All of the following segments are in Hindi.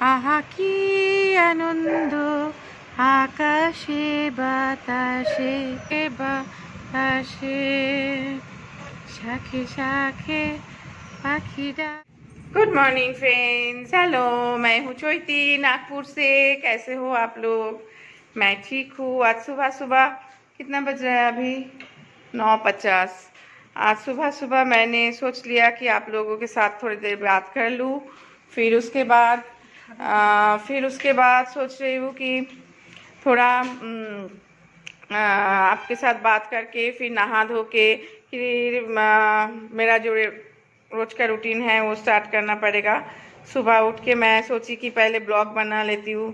আহা কি আনন্দ আকাশে বাতাসে বাতাসে শাখে শাখে পাখিরা। Good morning friends, hello. मैं हूँ चोइती नागपुर से। कैसे हो आप लोग? मैं ठीक हूँ। आज सुबह सुबह कितना बज रहा है अभी? 9:50। आज सुबह सुबह मैंने सोच लिया कि आप लोगों के साथ थोड़ी देर बात कर लूँ। फिर उसके बाद सोच रही हूँ कि थोड़ा आपके साथ बात करके फिर नहा धो के फिर मेरा जो रोज का रूटीन है वो स्टार्ट करना पड़ेगा। सुबह उठ के मैं सोची कि पहले ब्लॉग बना लेती हूँ,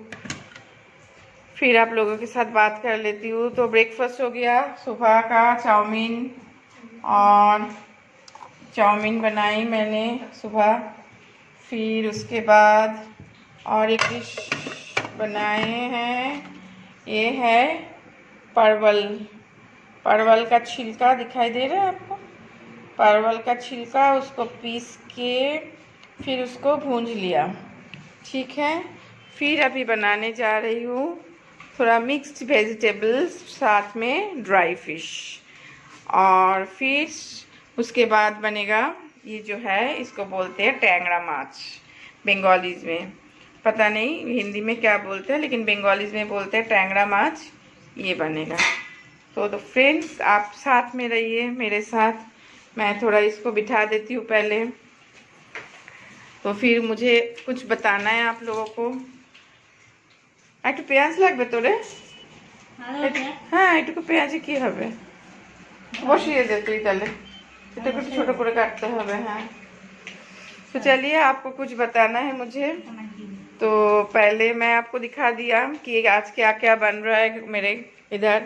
फिर आप लोगों के साथ बात कर लेती हूँ। तो ब्रेकफास्ट हो गया सुबह का। चाउमीन बनाई मैंने सुबह। फिर उसके बाद और एक डिश बनाए हैं, ये है परवल का छिलका। दिखाई दे रहा है आपको? परवल का छिलका, उसको पीस के फिर उसको भूंज लिया। ठीक है। फिर अभी बनाने जा रही हूँ थोड़ा मिक्स्ड वेजिटेबल्स, साथ में ड्राई फिश। और फिर उसके बाद बनेगा ये जो है, इसको बोलते हैं टैंगड़ा माछ बंगालीज में। पता नहीं हिंदी में क्या बोलते हैं, लेकिन बंगालीज में बोलते हैं टैंगड़ा माछ। ये बनेगा। तो फ्रेंड्स, आप साथ में रहिए मेरे साथ। मैं थोड़ा इसको बिठा देती हूँ पहले, तो फिर मुझे कुछ बताना है आप लोगों को। একটু পেঁয়াজ লাগবে তোরে? হ্যাঁ, এটুকু পেঁয়াজে কি হবে, বসিয়ে দে তুই তাহলে। এটাকে একটু ছোট করে काटते হবে। हाँ, तो चलिए, आपको कुछ बताना है मुझे। तो पहले मैं आपको दिखा दिया कि आज क्या क्या बन रहा है मेरे इधर।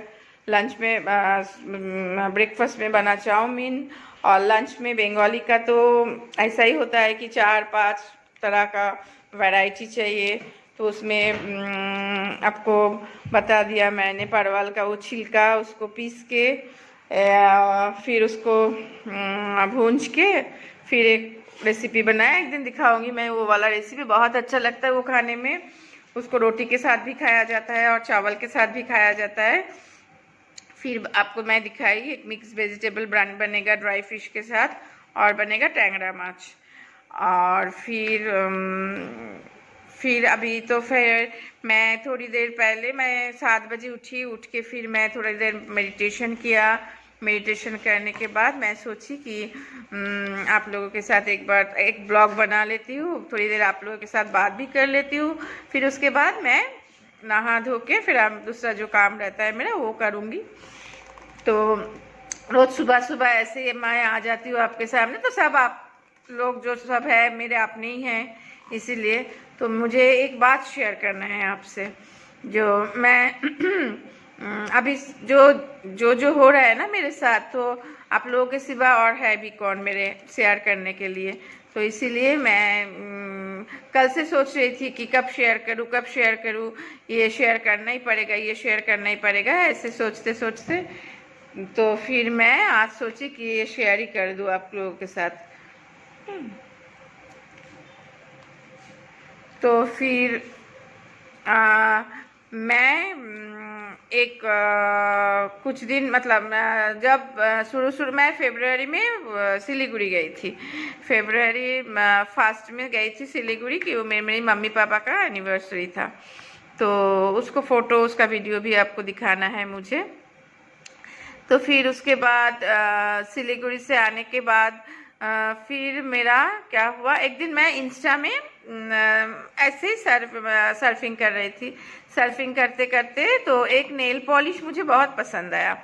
लंच में ब्रेकफास्ट में बना चाउमीन, और लंच में बंगाली का तो ऐसा ही होता है कि 4-5 तरह का वैरायटी चाहिए। तो उसमें आपको बता दिया मैंने, परवल का वो छिलका, उसको पीस के फिर उसको भूंज के फिर एक रेसिपी बनाया। एक दिन दिखाऊंगी मैं वो वाला रेसिपी, बहुत अच्छा लगता है वो खाने में। उसको रोटी के साथ भी खाया जाता है और चावल के साथ भी खाया जाता है। फिर आपको मैं दिखाई एक मिक्स वेजिटेबल ब्रांड बनेगा ड्राई फिश के साथ, और बनेगा टैंगड़ा माछ। और फिर अभी तो फिर मैं थोड़ी देर पहले मैं 7 बजे उठी। उठ के फिर मैं थोड़ी देर मेडिटेशन किया। मेडिटेशन करने के बाद मैं सोची कि आप लोगों के साथ एक बार एक ब्लॉग बना लेती हूँ, थोड़ी देर आप लोगों के साथ बात भी कर लेती हूँ। फिर उसके बाद मैं नहा धो के फिर दूसरा जो काम रहता है मेरा वो करूँगी। तो रोज़ सुबह सुबह ऐसे मैं आ जाती हूँ आपके सामने। तो सब आप लोग जो सब है मेरे अपने ही हैं, इसीलिए तो मुझे एक बात शेयर करना है आपसे। जो मैं अभी जो हो रहा है ना मेरे साथ, तो आप लोगों के सिवा और है भी कौन मेरे शेयर करने के लिए। तो इसीलिए मैं कल से सोच रही थी कि कब शेयर करूँ, ये शेयर करना ही पड़ेगा, ये शेयर करना ही पड़ेगा, ऐसे सोचते सोचते तो फिर मैं आज सोची कि ये शेयर ही कर दूँ आप लोगों के साथ। तो फिर मैं कुछ दिन मतलब जब शुरू मैं फरवरी में सिलीगुड़ी गई थी। फरवरी 1 में गई थी सिलीगुड़ी, कि वो मेरी मम्मी पापा का एनिवर्सरी था। तो उसको फ़ोटो, उसका वीडियो भी आपको दिखाना है मुझे। तो फिर उसके बाद सिलीगुड़ी से आने के बाद फिर मेरा क्या हुआ, एक दिन मैं इंस्टा में ऐसे ही सर्फिंग कर रही थी। सर्फिंग करते करते तो एक नेल पॉलिश मुझे बहुत पसंद आया।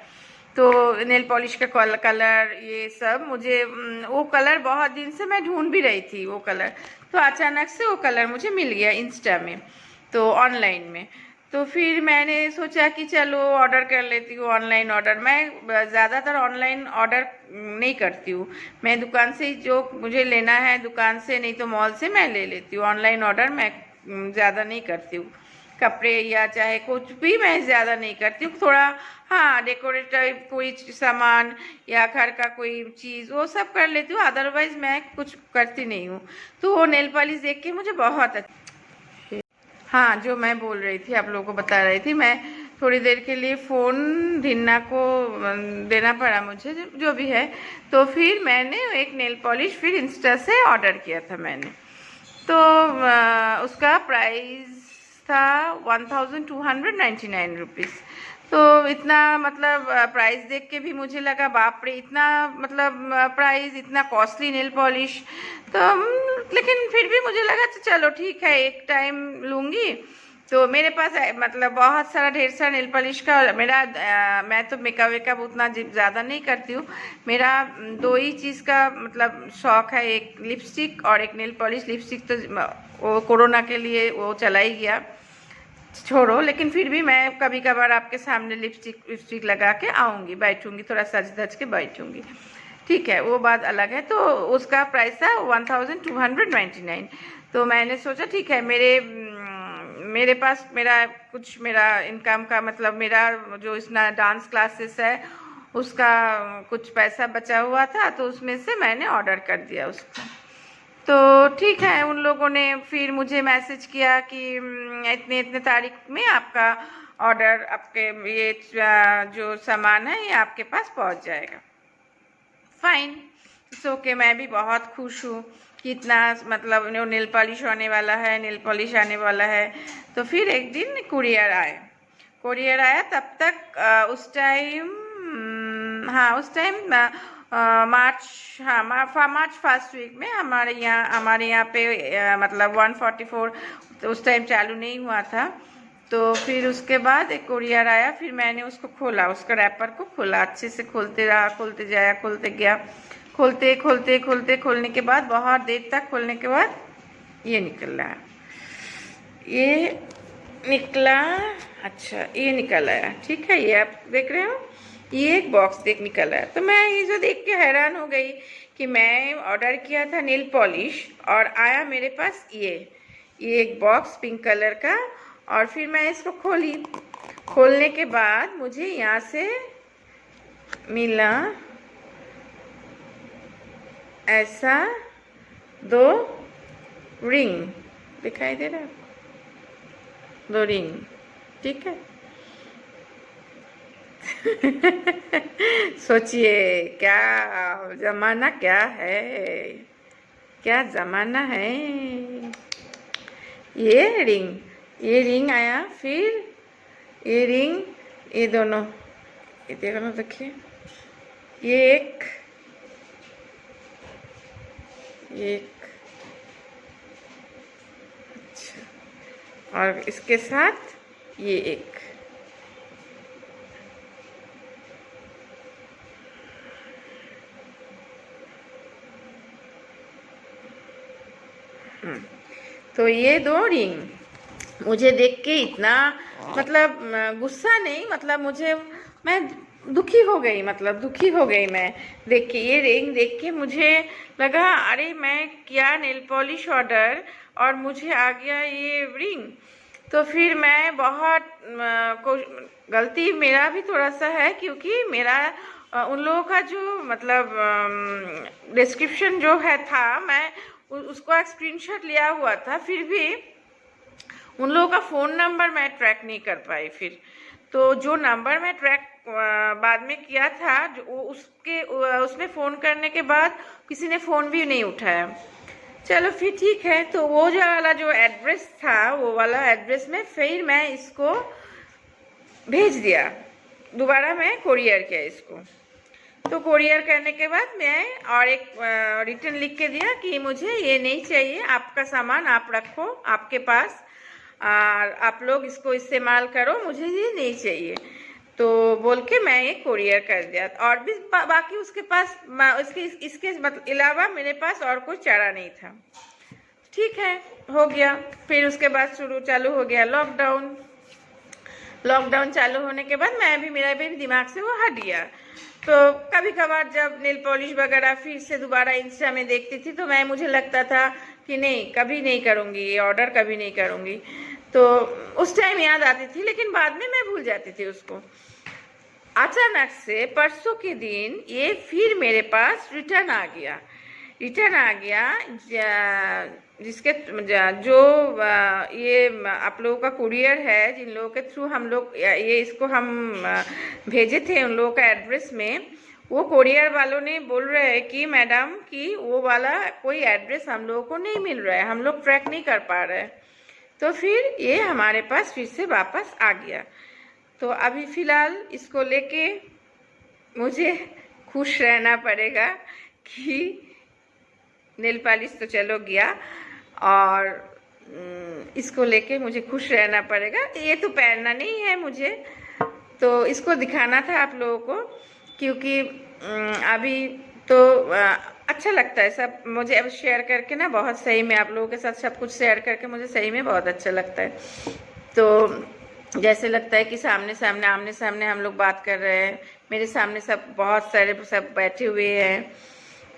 तो नेल पॉलिश का कलर, ये सब मुझे, वो कलर बहुत दिन से मैं ढूंढ भी रही थी वो कलर। तो अचानक से वो कलर मुझे मिल गया इंस्टा में, तो ऑनलाइन में। तो फिर मैंने सोचा कि चलो ऑर्डर कर लेती हूँ, ऑनलाइन ऑर्डर। मैं ज़्यादातर ऑनलाइन ऑर्डर नहीं करती हूँ। मैं दुकान से ही जो मुझे लेना है दुकान से, नहीं तो मॉल से मैं ले लेती हूँ। ऑनलाइन ऑर्डर मैं ज़्यादा नहीं करती हूँ। कपड़े या चाहे कुछ भी मैं ज़्यादा नहीं करती हूँ। थोड़ा हाँ, डेकोरेटिव कोई सामान या घर का कोई चीज़ वो सब कर लेती हूँ, अदरवाइज़ मैं कुछ करती नहीं हूँ। तो वो नेल पॉलिश देख के मुझे बहुत हाँ, जो मैं बोल रही थी, आप लोगों को बता रही थी, मैं थोड़ी देर के लिए फ़ोन धिन्ना को देना पड़ा मुझे, जो भी है। तो फिर मैंने एक नेल पॉलिश फिर इंस्टा से ऑर्डर किया था मैंने। तो उसका प्राइस था 1299 रुपीज़। तो इतना मतलब प्राइस देख के भी मुझे लगा बाप रे, इतना मतलब प्राइस, इतना कॉस्टली नेल पॉलिश। तो लेकिन फिर भी मुझे लगा तो चलो ठीक है, एक टाइम लूँगी। तो मेरे पास मतलब बहुत सारा ढेर सारा नेल पॉलिश का मेरा मैं तो मेकअप वेकअप उतना ज़्यादा नहीं करती हूँ। मेरा दो ही चीज़ का मतलब शौक है, एक लिपस्टिक और एक नेल पॉलिश। लिपस्टिक तो वो कोरोना के लिए वो चला ही गया, छोड़ो। लेकिन फिर भी मैं कभी कभार आपके सामने लिपस्टिक लगा के आऊँगी, बैठूँगी, थोड़ा सज धज के बैठूँगी, ठीक है, वो बात अलग है। तो उसका प्राइस था 1299। तो मैंने सोचा ठीक है, मेरे पास मेरा इनकम का मतलब मेरा जो इसना डांस क्लासेस है उसका कुछ पैसा बचा हुआ था, तो उसमें से मैंने ऑर्डर कर दिया उसको। तो ठीक है, उन लोगों ने फिर मुझे मैसेज किया कि इतने इतने तारीख में आपका ऑर्डर, आपके ये जो सामान है ये आपके पास पहुंच जाएगा। फाइन, सो के मैं भी बहुत खुश हूँ कि इतना मतलब नेल पॉलिश आने वाला है, नेल पॉलिश आने वाला है। तो फिर एक दिन कुरियर आया। तब तक उस टाइम हाँ, उस टाइम मार्च फर्स्ट वीक में हमारे यहाँ पे मतलब 144 तो उस टाइम चालू नहीं हुआ था। तो फिर उसके बाद एक कुरियर आया, फिर मैंने उसको खोला, उसका रैपर को खोला, अच्छे से खोलते रहा, खोलते गया, खोलने के बाद बहुत देर तक खोलने के बाद ये निकल रहा है, ये निकला। अच्छा, ये निकल आया, ठीक है, ये आप देख रहे हो, ये एक बॉक्स निकल आया। तो मैं ये जो देख के हैरान हो गई कि मैं ऑर्डर किया था नेल पॉलिश और आया मेरे पास ये एक बॉक्स पिंक कलर का। और फिर मैं इसको खोलने के बाद मुझे यहाँ से मिला ऐसा 2 रिंग, दिखाई दे रहा है, 2 रिंग, ठीक है। सोचिए क्या जमाना, क्या है, क्या जमाना है। ये रिंग आया, फिर ये रिंग, ये दोनों, ये देखो ना, देखिए, ये एक अच्छा, और इसके साथ ये एक। तो ये 2 रिंग मुझे देख के इतना मतलब गुस्सा नहीं, मतलब मैं दुखी हो गई मैं देख के, ये रिंग देख के मुझे लगा अरे मैं क्या नेल पॉलिश ऑर्डर और मुझे आ गया ये रिंग। तो फिर मैं बहुत गलती मेरा भी थोड़ा सा है, क्योंकि मेरा उन लोगों का जो मतलब डिस्क्रिप्शन जो है था, मैं उसको एक स्क्रीनशॉट लिया हुआ था, फिर भी उन लोगों का फ़ोन नंबर मैं ट्रैक नहीं कर पाई। फिर तो जो नंबर मैं ट्रैक बाद में किया था, जो उसमें फ़ोन करने के बाद किसी ने फ़ोन भी नहीं उठाया। चलो फिर ठीक है, तो वो जो एड्रेस था, वो वाला एड्रेस में फिर मैं इसको भेज दिया, दोबारा मैं कोरियर किया इसको। तो कोरियर करने के बाद मैं और एक रिटर्न लिख के दिया कि मुझे ये नहीं चाहिए, आपका सामान आप रखो आपके पास और आप लोग इसको इस्तेमाल करो, मुझे ये नहीं चाहिए। तो बोल के मैं ये कोरियर कर दिया। और भी बाकी उसके पास इसके मतलब अलावा मेरे पास और कोई चारा नहीं था। ठीक है, हो गया। फिर उसके बाद चालू हो गया लॉकडाउन चालू होने के बाद मेरा भी दिमाग से वो हट गया। तो कभी कभार जब नेल पॉलिश वगैरह फिर से दोबारा इंस्टा में देखती थी, तो मुझे लगता था कि नहीं, कभी नहीं करूँगी ये ऑर्डर, कभी नहीं करूँगी। तो उस टाइम याद आती थी, लेकिन बाद में मैं भूल जाती थी उसको। अचानक से परसों के दिन ये फिर मेरे पास रिटर्न आ गया। जिसके जो ये आप लोगों का कुरियर है, जिन लोगों के थ्रू हम लोग ये इसको हम भेजे थे उन लोगों का एड्रेस में, वो कुरियर वालों ने बोल रहे हैं कि मैडम कि वो वाला कोई एड्रेस हम लोगों को नहीं मिल रहा है, हम लोग ट्रैक नहीं कर पा रहे हैं। तो फिर ये हमारे पास फिर से वापस आ गया। तो अभी फ़िलहाल इसको लेके मुझे खुश रहना पड़ेगा कि नेल पॉलिश तो चलो गया, और इसको लेके मुझे खुश रहना पड़ेगा। ये तो पहनना नहीं है मुझे, तो इसको दिखाना था आप लोगों को, क्योंकि अभी तो अच्छा लगता है सब मुझे अब शेयर करके ना, बहुत सही में आप लोगों के साथ सब कुछ शेयर करके मुझे सही में बहुत अच्छा लगता है। तो जैसे लगता है कि सामने सामने आमने सामने हम लोग बात कर रहे हैं, मेरे सामने सब बहुत सारे सब बैठे हुए हैं।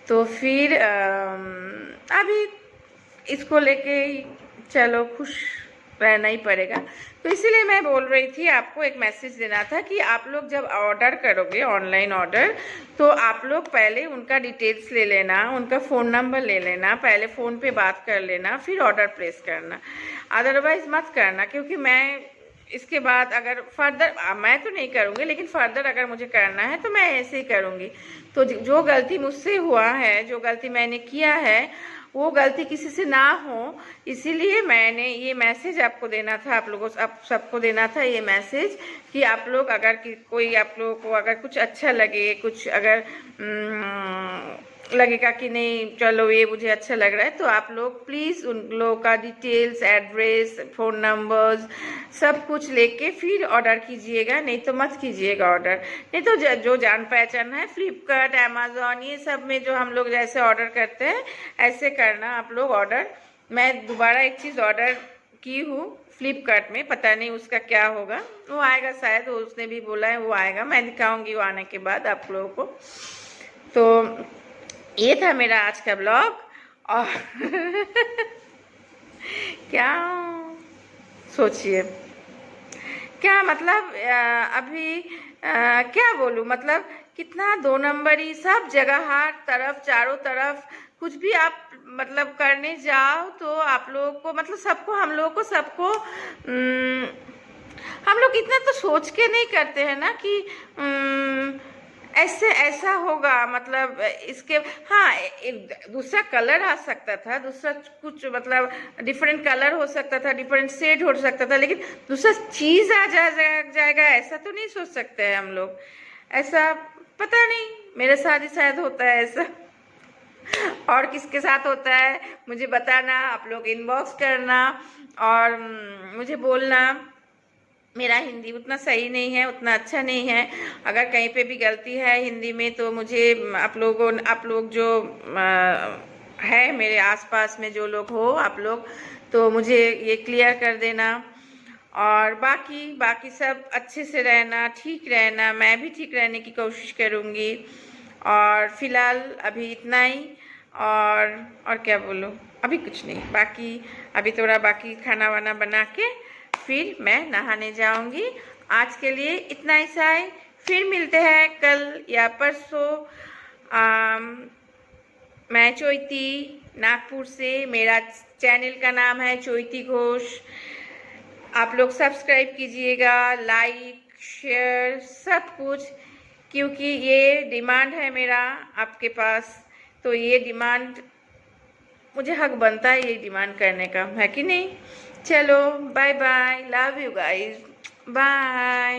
तो फिर अभी इसको लेके चलो खुश रहना ही पड़ेगा। तो इसीलिए मैं बोल रही थी, आपको एक मैसेज देना था कि आप लोग जब ऑर्डर करोगे ऑनलाइन ऑर्डर, तो आप लोग पहले उनका डिटेल्स ले लेना, उनका फ़ोन नंबर ले लेना, पहले फ़ोन पे बात कर लेना, फिर ऑर्डर प्लेस करना। अदरवाइज़ मत करना, क्योंकि मैं इसके बाद अगर फर्दर मैं तो नहीं करूँगी, लेकिन फर्दर अगर मुझे करना है तो मैं ऐसे ही करूँगी। तो जो गलती मुझसे हुआ है, जो गलती मैंने किया है, वो गलती किसी से ना हो, इसीलिए मैंने ये मैसेज आपको देना था, आप लोगों आप सबको देना था ये मैसेज कि आप लोग अगर कोई आप लोगों को अगर कुछ अच्छा लगे, कुछ अगर लगेगा कि नहीं चलो ये मुझे अच्छा लग रहा है, तो आप लोग प्लीज़ उन लोगों का डिटेल्स, एड्रेस, फ़ोन नंबर्स सब कुछ लेके फिर ऑर्डर कीजिएगा, नहीं तो मत कीजिएगा ऑर्डर। नहीं तो जो जान पहचान है फ्लिपकार्ट, अमेज़ॉन, ये सब में जो हम लोग जैसे ऑर्डर करते हैं ऐसे करना आप लोग ऑर्डर। मैं दोबारा एक चीज़ ऑर्डर की हूँ फ्लिपकार्ट में, पता नहीं उसका क्या होगा, वो आएगा शायद, उसने भी बोला है वो आएगा, मैं दिखाऊंगी वो आने के बाद आप लोगों को। तो ये था मेरा आज का ब्लॉग। और क्या सोचिए, क्या मतलब अभी क्या बोलूँ, मतलब कितना 2 नंबरी, सब जगह हर तरफ चारों तरफ कुछ भी आप मतलब करने जाओ तो आप लोगों को मतलब सबको हम लोगों को सबको हम लोग इतना तो सोच के नहीं करते हैं ना कि ऐसे ऐसा होगा, मतलब इसके हाँ एक दूसरा कलर आ सकता था, दूसरा कुछ मतलब डिफरेंट कलर हो सकता था, डिफरेंट शेड हो सकता था, लेकिन दूसरा चीज़ आ जाएगा ऐसा तो नहीं सोच सकते हैं हम लोग। ऐसा पता नहीं, मेरे साथ ही शायद होता है ऐसा, और किसके साथ होता है मुझे बताना, आप लोग इनबॉक्स करना और मुझे बोलना। मेरा हिंदी उतना सही नहीं है, उतना अच्छा नहीं है, अगर कहीं पे भी गलती है हिंदी में तो मुझे आप लोग जो है मेरे आसपास में जो लोग हो आप लोग, तो मुझे ये क्लियर कर देना। और बाकी सब अच्छे से रहना, ठीक रहना, मैं भी ठीक रहने की कोशिश करूँगी। और फिलहाल अभी इतना ही, और क्या बोलूँ, अभी कुछ नहीं, बाकी अभी थोड़ा बाकी खाना वाना बना के फिर मैं नहाने जाऊंगी। आज के लिए इतना ही है, फिर मिलते हैं कल या परसों। मैं चोइती नागपुर से, मेरा चैनल का नाम है चोइती घोष। आप लोग सब्सक्राइब कीजिएगा, लाइक शेयर सब कुछ, क्योंकि ये डिमांड है मेरा आपके पास, तो ये डिमांड मुझे हक बनता है ये डिमांड करने का, है कि नहीं। चलो bye bye, love you guys, bye.